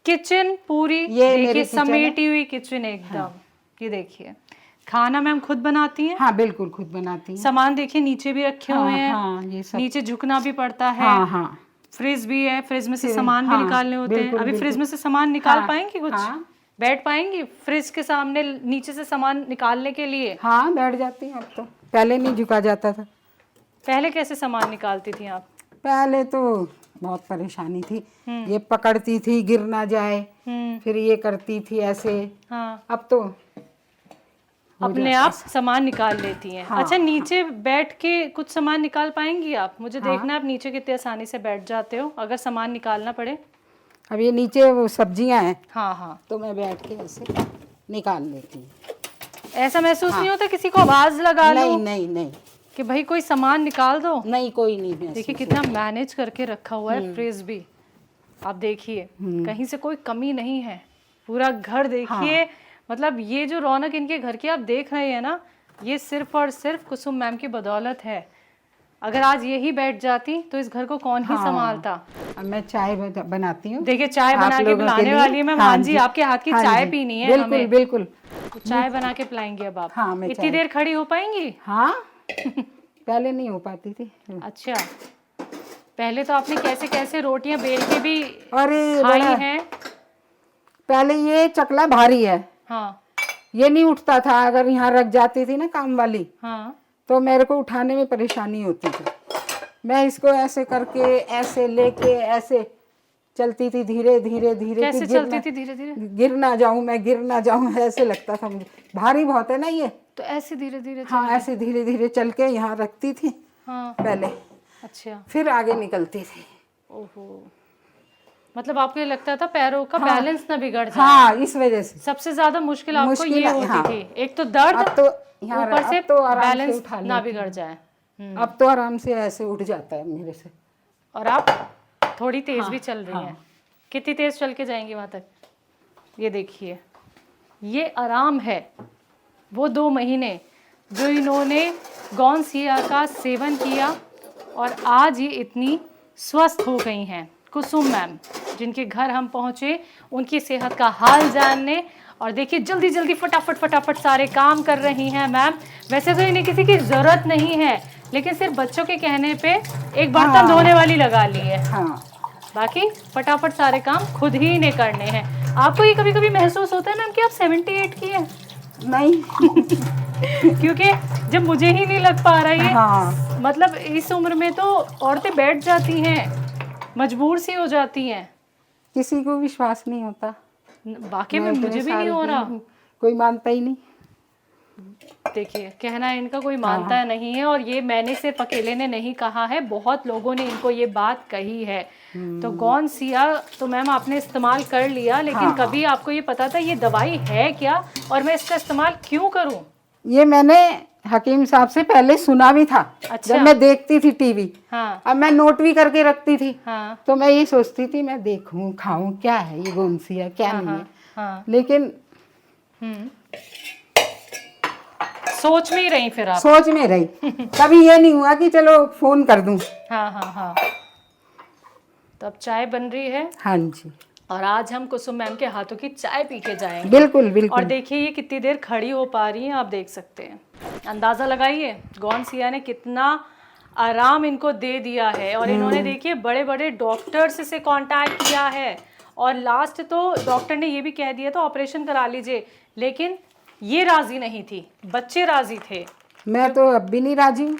किचन पूरी। ये मेरी देखिए, किचन है। समेटी हुई किचन एकदम। ये देखिए, खाना मैम खुद बनाती हैं। हाँ, बिल्कुल खुद बनाती हैं। सामान देखिए नीचे भी रखे हुए हैं। हाँ, ये सब। नीचे झुकना भी पड़ता है। हाँ। फ्रिज भी है, फ्रिज में से फिर- सामान भी हाँ, निकालने होते हैं। बिल्कुल, अभी फ्रिज बिल्कुल। में से सामान निकाल हाँ, पाएंगी कुछ? हाँ। बैठ पाएंगी फ्रिज के सामने नीचे से सामान निकालने के लिए? हाँ, बैठ जाती हैं अब तो। पहले नहीं झुका जाता था। पहले कैसे सामान निकालती थी आप? पहले तो बहुत परेशानी थी। ये पकड़ती थी गिर ना जाए, फिर ये करती थी ऐसे। हाँ, अब तो अपने आप सामान निकाल लेती हैं। हाँ, अच्छा, नीचे बैठ के कुछ सामान निकाल पाएंगी आप? मुझे देखना है आप नीचे कितने आसानी से बैठ जाते हो, अगर सामान निकालना पड़े। अब ये नीचे वो सब्जियां हैं, हाँ हाँ, तो मैं बैठ के ऐसे निकाल लेती हूँ। ऐसा महसूस नहीं होता किसी को आवाज लगा लो नहीं, कि भाई कोई सामान निकाल दो? नहीं, कोई नहीं। देखिए, कितना मैनेज करके रखा हुआ है फ्रिज भी। आप देखिए, कहीं से कोई कमी नहीं है। पूरा घर देखिए। मतलब ये जो रौनक इनके घर की आप देख रहे हैं ना, ये सिर्फ और सिर्फ कुसुम मैम की बदौलत है। अगर आज यही बैठ जाती तो इस घर को कौन ही संभालता। अब मैं चाय बनाती हूँ। देखिए, चाय आप बना के लोगों के पिलाने लिए। वाली है मैं। हाँ मान जी, जी। आपके हाथ की हाँ चाय जी, पीनी है बिल्कुल हमें। बिल्कुल। तो चाय बना के पिलाएंगे अब आप? हाँ, मैं इतनी चाय- देर खड़ी हो पाएंगी? हाँ पहले नहीं हो पाती थी। अच्छा, पहले तो आपने कैसे कैसे रोटियां बेल के भी अरे खाई बड़ा- हैं। पहले ये चकला भारी है, हाँ ये नहीं उठता था। अगर यहाँ रख जाती थी ना काम वाली, हाँ, तो मेरे को उठाने में परेशानी होती थी। मैं इसको ऐसे करके ऐसे लेके ऐसे चलती थी, धीरे धीरे धीरे। कैसे कि चलती थी धीरे धीरे? गिर ना जाऊं, मैं गिर ना जाऊं, ऐसे लगता था मुझे। भारी बहुत है ना ये। तो ऐसे धीरे धीरे हाँ, ऐसे धीरे धीरे चल के यहाँ रखती थी हाँ, पहले, अच्छा, फिर आगे निकलती थी। ओहो, मतलब आपको ये लगता था पैरों का बैलेंस ना बिगड़ जाए। हाँ, इस वजह से सबसे ज्यादा मुश्किल आपको मुश्किल ये है, होती हाँ। थी, एक तो दर्द, अब तो यहाँ ऊपर से अब तो आराम से बैलेंस उठा ना लेती बिगड़ हूँ। जाए। अब तो आराम से ऐसे उठ जाता है मेरे से। और आप थोड़ी तेज भी चल रही हैं। कितनी तेज चल के जाएंगी वहां तक? ये देखिए, ये आराम है। वो 2 महीने जो इन्होंने गौनसिया का सेवन किया, और आज ये इतनी स्वस्थ हो गई हैं। कुसुम मैम, जिनके घर हम पहुँचे उनकी सेहत का हाल जानने, और देखिए जल्दी जल्दी फटाफट सारे काम कर रही हैं मैम। वैसे तो इन्हें किसी की ज़रूरत नहीं है, लेकिन सिर्फ बच्चों के कहने पे एक बर्तन धोने वाली लगा ली है। हाँ, बाकी फटाफट सारे काम खुद ही इन्हें करने हैं। आपको ये कभी कभी महसूस होता है मैम कि आप 78 की हैं? नहीं क्योंकि जब मुझे ही नहीं लग पा रहा है। हाँ, मतलब इस उम्र में तो औरतें बैठ जाती हैं, मजबूर सी हो जाती हैं। किसी को विश्वास नहीं होता। वाकई में मैं इतने मुझे भी साल नहीं हो की रहा। हूँ, कोई मानता ही नहीं। देखिए, कहना है इनका कोई मानता नहीं है, और ये मैंने सिर्फ अकेले ने नहीं कहा है, बहुत लोगों ने इनको ये बात कही है। तो गौनसिया तो मैम आपने इस्तेमाल कर लिया, लेकिन कभी आपको ये पता था ये दवाई है क्या, और मैं इसका इस्तेमाल क्यों करूं? ये मैंने हकीम साहब से पहले सुना भी था। अच्छा। जब मैं देखती थी टीवी, हाँ अब मैं नोट भी करके रखती थी। हाँ तो मैं ये सोचती थी मैं देखूं खाऊं क्या है ये गोंसिया क्या नहीं है। हाँ, लेकिन सोच में ही रही फिर आप? सोच में रही। कभी ये नहीं हुआ कि चलो फोन कर दूं। हाँ हाँ हाँ। तो अब चाय बन रही है, हाँ जी, और आज हम कुसुम मैम के हाथों की चाय पी के जाएंगे। बिल्कुल और बिल्कुल। देखिए ये कितनी देर खड़ी हो पा रही हैं, आप देख सकते हैं। अंदाज़ा लगाइए गौनसिया ने कितना आराम इनको दे दिया है। और इन्होंने देखिए बड़े बड़े डॉक्टर्स से कांटेक्ट किया है, और लास्ट तो डॉक्टर ने ये भी कह दिया था ऑपरेशन करा लीजिए, लेकिन ये राज़ी नहीं थी, बच्चे राज़ी थे। मैं तो अब भी नहीं राजी हूँ।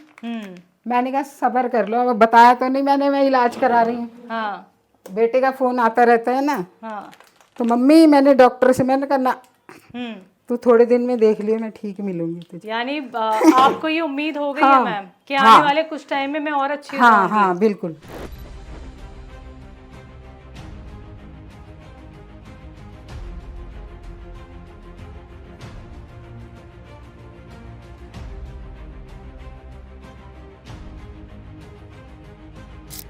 मैंने कहा सब्र कर लो, अब बताया तो नहीं मैंने, मैं इलाज करा रही हूँ। हाँ बेटे का फोन आता रहता है ना, हाँ। तो मम्मी मैंने डॉक्टर से, मैंने कहा ना, तो थोड़े दिन में देख लियो मैं ठीक मिलूंगी तुझे। यानी आपको ये उम्मीद हो गई है हाँ, मैम कि हाँ, आने वाले कुछ टाइम में मैं और अच्छी हो हाँ जाऊंगी। हाँ बिल्कुल।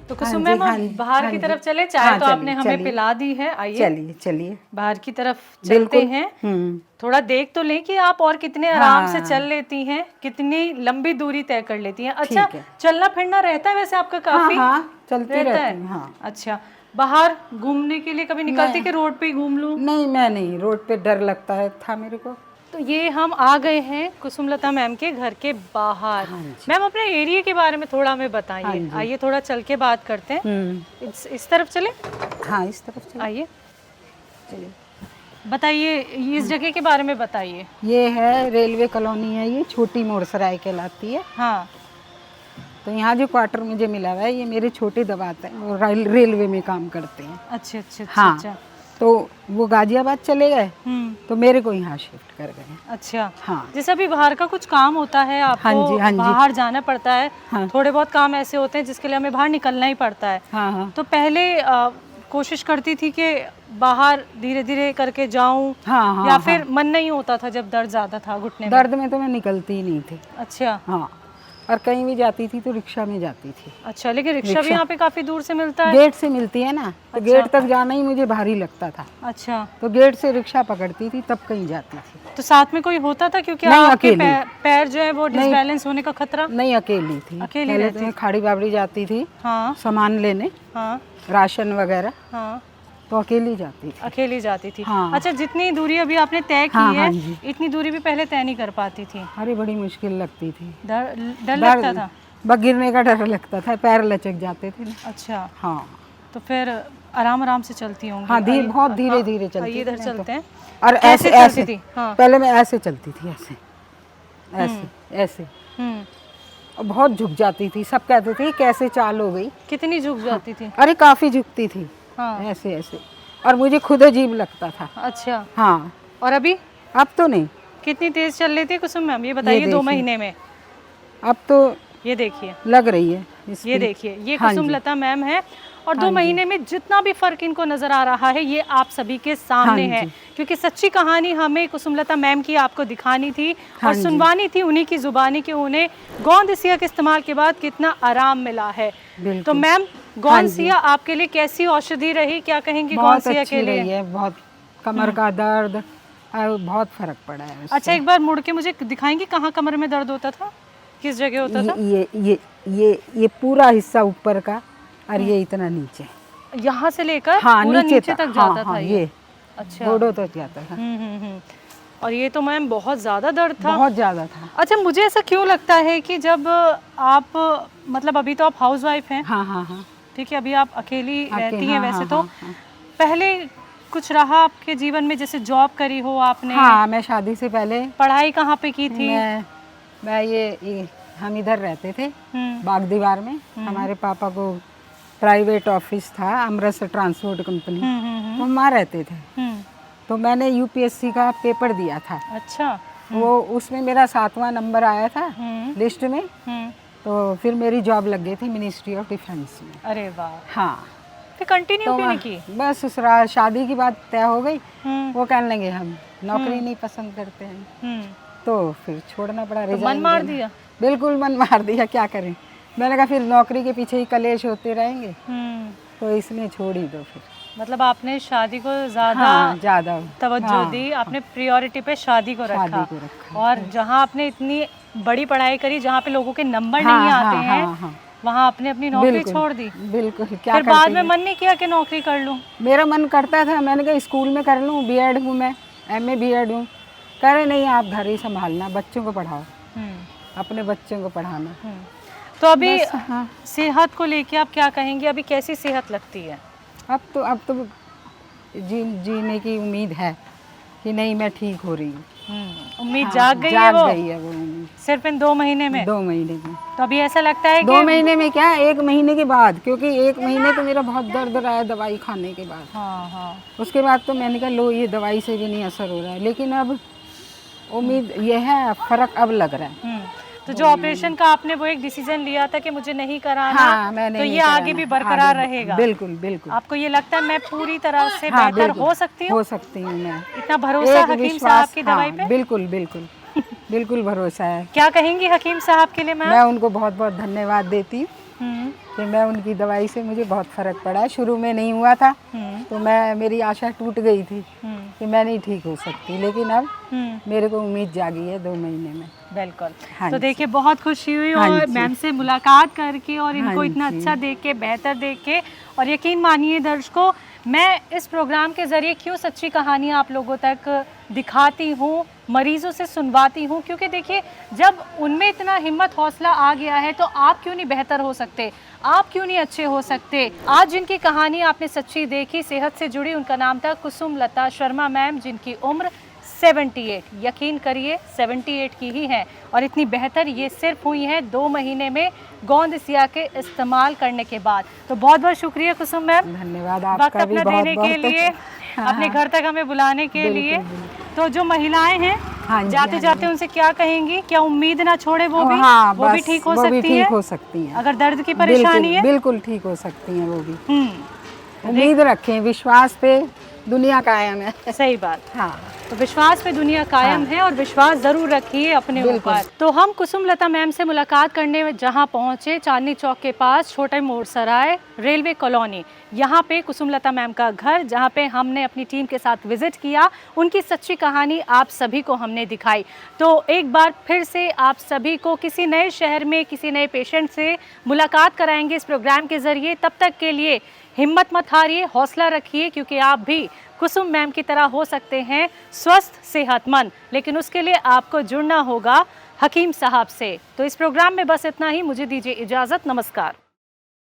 तो कुसुम हाँ जी, मैम हाँ अब जी, बाहर हाँ की जी। तरफ चले, चाय हाँ, तो चलिए, आपने हमें चलिए। पिला दी है, आइए चलिए चलिए बाहर की तरफ चलते बिल्कुल। हैं। थोड़ा देख तो लें कि आप और कितने आराम से चल लेती हैं, कितनी लंबी दूरी तय कर लेती हैं। अच्छा, ठीक है। चलना फिरना रहता है वैसे आपका काफी? हाँ हाँ चलती रहता रहती है। हूँ, हाँ। अच्छा, बाहर घूमने के लिए कभी निकलती मैं- कि रोड पे ही घूम लूं? नहीं मैं नहीं, रोड पे डर लगता है था मेरे को। तो ये हम आ गए हैं कुसुमलता मैम के घर के बाहर। हाँ जी। मैम अपने एरिया के बारे में थोड़ा हमें हाँ बताइए। जी। आइए थोड़ा चल के बात करते हैं। इस तरफ चले, हाँ इस तरफ चलो। आइए चलिए। बताइए इस जगह के बारे में बताइए। ये है रेलवे कॉलोनी है, ये छोटी मोरसराय कहलाती है। हाँ, तो यहाँ जो क्वार्टर मुझे मिला हुआ है, ये मेरे छोटे दबाते हैं, वो रेलवे में काम करते हैं। अच्छा अच्छा हाँ। अच्छा। तो वो गाजियाबाद चले गए, तो मेरे को यहाँ शिफ्ट कर गए। अच्छा, हाँ। जैसे अभी बाहर का कुछ काम होता है आपको, हाँ जी, हाँ जी। बाहर जाना पड़ता है। हाँ। थोड़े बहुत काम ऐसे होते हैं जिसके लिए हमें बाहर निकलना ही पड़ता है। हाँ हाँ तो पहले कोशिश करती थी कि बाहर धीरे धीरे करके जाऊं, हाँ हाँ या हाँ। फिर मन नहीं होता था जब दर्द ज्यादा था घुटने में? दर्द में तो मैं निकलती ही नहीं थी। अच्छा हाँ, और कहीं भी जाती थी तो रिक्शा में जाती थी। अच्छा, लेकिन रिक्शा भी यहाँ पे काफी दूर से मिलता है? गेट से मिलती है ना, तो अच्छा। गेट तक जाना ही मुझे भारी लगता था। अच्छा, तो गेट से रिक्शा पकड़ती थी, तब कहीं जाती थी। तो साथ में कोई होता था? क्योंकि नहीं, आपके अकेली। पैर जो है वो डिसबैलेंस होने का खतरा। नहीं अकेली थी। अकेली पहले रहती तो मैं खाड़ी बाबड़ी जाती थी हाँ सामान लेने, हाँ राशन वगैरह, हाँ, तो अकेली जाती थी। अकेली जाती थी। हाँ। अच्छा, जितनी दूरी अभी आपने तय की हाँ, है, हाँ जी। इतनी दूरी भी पहले तय नहीं कर पाती थी? अरे बड़ी मुश्किल लगती थी। डर लगता था? बस गिरने का डर लगता था, पैर लचक जाते थे ना। अच्छा, हाँ तो फिर आराम आराम से चलती होंगी? हाँ, धीरे, बहुत हाँ, धीरे धीरे चलती आइए थी इधर मैं चलते तो। हैं। और कैसे ऐसे चलती ऐसे थी? हाँ। पहले मैं ऐसे चलती थी, ऐसे ऐसे ऐसे, हम्म, और बहुत झुक जाती थी। सब कहते थे कैसे चाल हो गई। कितनी झुक जाती थी? अरे काफी झुकती थी, हाँ। ऐसे ऐसे, और मुझे खुद अजीब लगता था। अच्छा, हाँ, और अभी अब तो नहीं। कितनी तेज चल रही थी कुसुम मैम, ये बताइए? 2 देखिए। महीने में? अब तो ये देखिए, लग रही है इसकी। ये देखिए, ये हाँ कुसुम जी। लता मैम है। और 2 हाँ जी। महीने में जितना भी फर्क इनको नजर आ रहा है, ये आप सभी के सामने हाँ है। जी। क्योंकि सच्ची कहानी हमें कुसुमलता मैम की आपको दिखानी थी हाँ और जी। सुनवानी थी उन्हीं की जुबानी कि उन्हें गोंदसिया के इस्तेमाल के बाद कितना आराम मिला है। बिल्कुल। तो मैम, गोंदसिया आपके लिए कैसी औषधि रही, क्या कहेंगी बहुत गोंदसिया अच्छी के रही लिए? है, बहुत कमर का दर्द, बहुत फर्क पड़ा है उससे। अच्छा, एक बार मुड़ के मुझे दिखाएंगी कहाँ कमर में दर्द होता था, किस जगह होता था? ये पूरा हिस्सा ऊपर का, और ये इतना नीचे। यहाँ से लेकर हाँ, पूरा नीचे तक हाँ, जाता हाँ, था ये अच्छा। घोड़ों तक जाता था। और ये तो मैम बहुत ज़्यादा दर्द था? बहुत ज़्यादा था। अच्छा, मुझे ऐसा क्यों लगता है कि जब आप, मतलब अभी तो आप हाउस वाइफ हैं, हाँ हाँ हाँ, ठीक है, अभी आप अकेली रहती हैं हाँ, वैसे हाँ, तो। हाँ, पहले कुछ रहा आपके जीवन में, जैसे जॉब करी हो आपने? हाँ, मैं शादी से पहले, पढ़ाई कहाँ पे की थी? मैं ये हम इधर रहते थे हम्म, बाग दीवार में। हमारे पापा को प्राइवेट ऑफिस था, अमृतसर ट्रांसपोर्ट कंपनी, तो हम वहाँ रहते थे। तो मैंने यूपीएससी का पेपर दिया था। अच्छा। वो उसमें मेरा 7वां नंबर आया था लिस्ट में। तो फिर मेरी जॉब लग गई थी मिनिस्ट्री ऑफ डिफेंस में। अरे वाह। हाँ, फिर कंटिन्यू तो क्यों नहीं की? बस शादी की बात तय हो गई। वो कहने लगे हम नौकरी नहीं पसंद करते हैं, तो फिर छोड़ना पड़ा। तो मन मार दिया? बिल्कुल मन मार दिया, क्या करें। मैंने कहा फिर नौकरी के पीछे ही कलेश होते रहेंगे, तो इसलिए छोड़ ही दो फिर। मतलब आपने शादी को ज़्यादा हाँ, ज़्यादा तवज्जो दी, आपने प्रायोरिटी पे शादी को रखा। रखा। और जहाँ आपने इतनी बड़ी पढ़ाई करी, जहाँ पे लोगों के नंबर हाँ, नहीं हाँ, आते हैं, हाँ, हाँ। वहाँ आपने अपनी नौकरी बिल्कुल, छोड़ दी? बिल्कुल। क्या फिर बाद करती में है? मन नहीं किया कि नौकरी कर लूँ? मेरा मन करता था, मैंने कहा स्कूल में कर लूँ, बीएड हूँ मैं, एमए बीएड हूँ। कह रहे नहीं, आप घर ही संभालना, बच्चों को पढ़ाओ, अपने बच्चों को पढ़ाना। तो अभी हाँ। सेहत को लेके आप क्या कहेंगी, अभी कैसी सेहत लगती है? अब तो जीने की उम्मीद है कि नहीं, मैं ठीक हो रही हूँ। उम्मीद हाँ, जाग गई है जाग वो? गई है वो उम्मीद। सिर्फ इन 2 महीने में? 2 महीने में। तो अभी ऐसा लगता है 2 कि महीने में क्या, 1 महीने के बाद, क्योंकि 1 महीने तो मेरा बहुत दर्द रहा है दवाई खाने के बाद। हाँ हाँ, उसके बाद तो मैंने कहा लो, ये दवाई से भी नहीं असर हो रहा है। लेकिन अब उम्मीद ये है, फर्क अब लग रहा है। तो जो ऑपरेशन का आपने वो एक डिसीजन लिया था कि मुझे नहीं कराना, हाँ, मैंने तो नहीं ये आगे भी कराना। बरकरार आगे रहेगा। बिल्कुल बिल्कुल। आपको ये लगता है मैं पूरी तरह से हाँ, बेहतर बिल्कुल, हो सकती हूँ? हो सकती हूँ मैं। इतना भरोसा एक हकीम विश्वास, साहब की दवाई हाँ, पे? बिल्कुल बिल्कुल बिल्कुल भरोसा है। क्या कहेंगी हकीम साहब के लिए मैम? मैं उनको बहुत बहुत धन्यवाद देती हूँ हम्म, कि मैं उनकी दवाई से मुझे बहुत फर्क पड़ा है। शुरू में नहीं हुआ था हम्म, तो मेरी आशा टूट गई थी हम्म, कि मैं नहीं ठीक हो सकती, लेकिन अब हम्म। मेरे को उम्मीद जागी है 2 महीने में। बिल्कुल। हाँ तो जी। देखिए बहुत खुशी हुई हाँ और जी। मैम से मुलाकात करके और इनको हाँ इतना जी। अच्छा देख के, बेहतर देख के। और यकीन मानिए दर्शकों, मैं इस प्रोग्राम के ज़रिए क्यों सच्ची कहानियाँ आप लोगों तक दिखाती हूँ, मरीज़ों से सुनवाती हूँ, क्योंकि देखिए जब उनमें इतना हिम्मत हौसला आ गया है तो आप क्यों नहीं बेहतर हो सकते, आप क्यों नहीं अच्छे हो सकते। आज जिनकी कहानी आपने सच्ची देखी, सेहत से जुड़ी, उनका नाम था कुसुम लता शर्मा मैम, जिनकी उम्र 78, यकीन करिए 78 की ही हैं और इतनी बेहतर ये सिर्फ हुई हैं 2 महीने में गोंद सिया के इस्तेमाल करने के बाद। तो बहुत बहुत शुक्रिया कुसुम मैम, धन्यवाद वक्त आपका भी अपना बहुत देने के बहुत। लिए, हाँ, अपने घर तक हमें बुलाने के बिल्कुल, लिए। बिल्कुल। तो जो महिलाएं हैं हाँ जी, जाते हाँ जाते जी। उनसे क्या कहेंगी, क्या उम्मीद ना छोड़े वो भी? हाँ, वो भी बस ठीक हो वो भी सकती ठीक है हो सकती हैं। अगर दर्द की परेशानी बिल्कुल है? बिल्कुल ठीक हो सकती हैं वो भी। देख- उम्मीद रखें, विश्वास पे दुनिया कायम है। सही बात। हाँ, तो विश्वास पे दुनिया कायम हाँ। है और विश्वास जरूर रखिए अपने बिल्कुल। ऊपर। तो हम कुसुम लता मैम से मुलाकात करने जहाँ पहुँचे, चांदनी चौक के पास छोटे मोड़ सराय रेलवे कॉलोनी, यहाँ पे कुसुम लता मैम का घर, जहाँ पे हमने अपनी टीम के साथ विजिट किया, उनकी सच्ची कहानी आप सभी को हमने दिखाई। तो एक बार फिर से आप सभी को किसी नए शहर में किसी नए पेशेंट से मुलाकात कराएंगे इस प्रोग्राम के ज़रिए। तब तक के लिए हिम्मत मत हारिए, हौसला रखिए, क्योंकि आप भी कुसुम मैम की तरह हो सकते हैं स्वस्थ, सेहतमंद। लेकिन उसके लिए आपको जुड़ना होगा हकीम साहब से। तो इस प्रोग्राम में बस इतना ही, मुझे दीजिए इजाज़त, नमस्कार।